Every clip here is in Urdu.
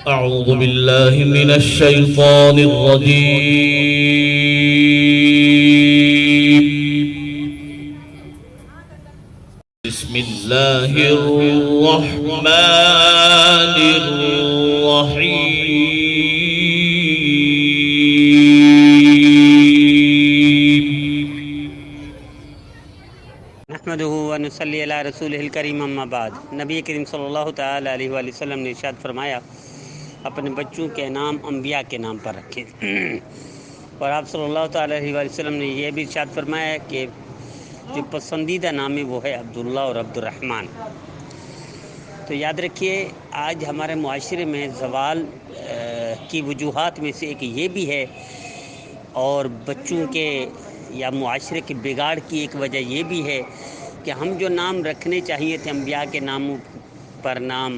أعوذ بالله من الشيطان الرجيم. بسم الله الرحمن الرحيم. نحمدہ و نصلی علی رسولہ الکریم اما بعد. نبی کریم صلی اللہ تعالی علیہ وآلہ وسلم نے ارشاد فرمایا اپنے بچوں کے نام انبیاء کے نام پر رکھیں. اور آپ صلی اللہ تعالی علیہ وآلہ وسلم نے یہ بھی ارشاد فرمایا کہ جو پسندیدہ نام ہے وہ ہے عبداللہ اور عبد الرحمن. تو یاد رکھیے آج ہمارے معاشرے میں زوال کی وجوہات میں سے ایک یہ بھی ہے، اور بچوں کے یا معاشرے کے بگاڑ کی ایک وجہ یہ بھی ہے کہ ہم جو نام رکھنے چاہیے تھے انبیاء کے ناموں پر نام،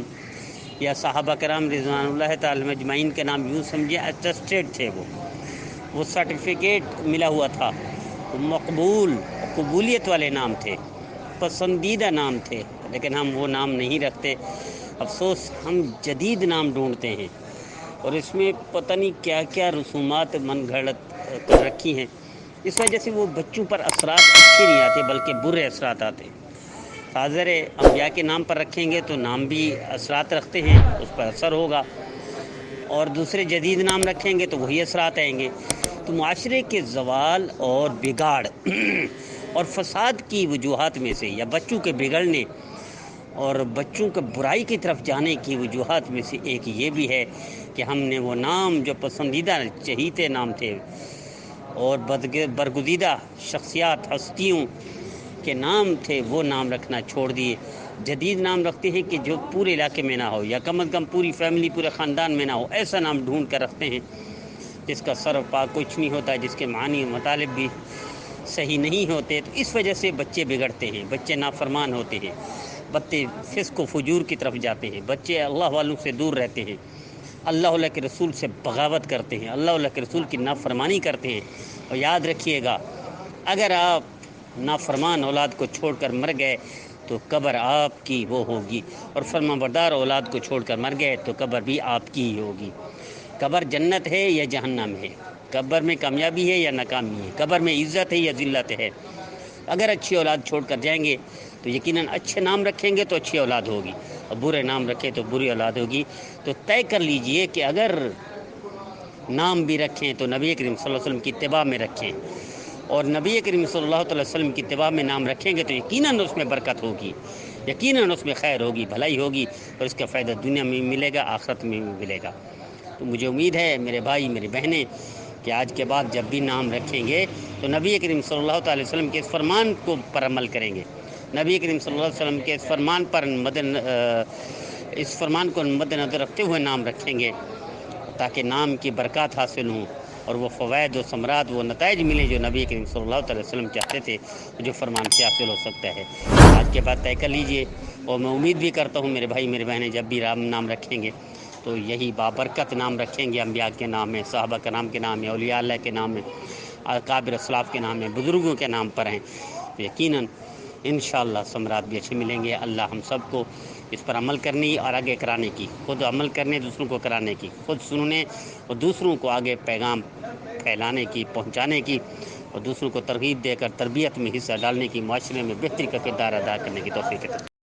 یا صحابہ کرام رضوان اللہ تعالی مجمعین کے نام یوں سمجھے اٹیسٹیڈ تھے، وہ سرٹیفکیٹ ملا ہوا تھا، وہ مقبول قبولیت والے نام تھے، پسندیدہ نام تھے، لیکن ہم وہ نام نہیں رکھتے. افسوس ہم جدید نام ڈھونڈتے ہیں اور اس میں پتہ نہیں کیا کیا رسومات من گھڑت کر رکھی ہیں. اس وجہ سے وہ بچوں پر اثرات اچھے نہیں آتے بلکہ برے اثرات آتے ہیں. حاضر انبیاء کے نام پر رکھیں گے تو نام بھی اثرات رکھتے ہیں، اس پر اثر ہوگا، اور دوسرے جدید نام رکھیں گے تو وہی اثرات آئیں گے. تو معاشرے کے زوال اور بگاڑ اور فساد کی وجوہات میں سے، یا بچوں کے بگڑنے اور بچوں کے برائی کی طرف جانے کی وجوہات میں سے ایک یہ بھی ہے کہ ہم نے وہ نام جو پسندیدہ چہیتے نام تھے اور برگزیدہ شخصیات ہستیوں کے نام تھے وہ نام رکھنا چھوڑ دیے. جدید نام رکھتے ہیں کہ جو پورے علاقے میں نہ ہو، یا کم از کم پوری فیملی پورے خاندان میں نہ ہو، ایسا نام ڈھونڈ کر رکھتے ہیں جس کا سر و پا کچھ نہیں ہوتا، جس کے معنی و مطالب بھی صحیح نہیں ہوتے. تو اس وجہ سے بچے بگڑتے ہیں، بچے نافرمان ہوتے ہیں، بچے فسق و فجور کی طرف جاتے ہیں، بچے اللہ والوں سے دور رہتے ہیں، اللہ کے رسول سے بغاوت کرتے ہیں، اللہ کے رسول کی نافرمانی کرتے ہیں. اور یاد رکھیے گا اگر آپ نافرمان اولاد کو چھوڑ کر مر گئے تو قبر آپ کی وہ ہوگی، اور فرمانبردار اولاد کو چھوڑ کر مر گئے تو قبر بھی آپ کی ہی ہوگی. قبر جنت ہے یا جہنم ہے، قبر میں کامیابی ہے یا ناکامی ہے، قبر میں عزت ہے یا ذلت ہے. اگر اچھی اولاد چھوڑ کر جائیں گے تو یقیناً اچھے نام رکھیں گے تو اچھی اولاد ہوگی، اور برے نام رکھیں تو بری اولاد ہوگی. تو طے کر لیجئے کہ اگر نام بھی رکھیں تو نبی کریم صلی اللہ علیہ وسلم کی اتباع میں رکھیں، اور نبی کریم صلی اللہ علیہ وسلم کی اتباع میں نام رکھیں گے تو یقیناً اس میں برکت ہوگی، یقیناً اس میں خیر ہوگی، بھلائی ہوگی، اور اس کا فائدہ دنیا میں بھی ملے گا، آخرت میں بھی ملے گا. تو مجھے امید ہے میرے بھائی میری بہنیں کہ آج کے بعد جب بھی نام رکھیں گے تو نبی کریم صلی اللہ علیہ وسلم کے اس فرمان کو پر عمل کریں گے. نبی کریم صلی اللہ علیہ وسلم کے اس فرمان کو مد نظر رکھتے ہوئے نام رکھیں گے تاکہ نام کی برکات حاصل ہوں اور وہ فوائد و ثمرات وہ نتائج ملیں جو نبی کریم صلی اللہ علیہ وسلم چاہتے تھے، جو فرمان سے حاصل ہو سکتا ہے. آج کے بعد طے کر لیجئے، اور میں امید بھی کرتا ہوں میرے بھائی میرے بہنیں جب بھی نام رکھیں گے تو یہی بابرکت نام رکھیں گے. انبیاء کے نام ہے، صحابہ کرام کے نام ہے، اولیاء اللہ کے نام ہے، اکابر اسلاف کے نام ہے، بزرگوں کے نام پر ہیں. تو یقیناً انشاءاللہ ثمرات بھی اچھے ملیں گے. اللہ ہم سب کو اس پر عمل کرنے اور آگے کرانے کی، خود عمل کرنے دوسروں کو کرانے کی، خود سننے اور دوسروں کو آگے پیغام پھیلانے کی، پہنچانے کی، اور دوسروں کو ترغیب دے کر تربیت میں حصہ ڈالنے کی، معاشرے میں بہتری کا کردار ادا کرنے کی توفیق عطا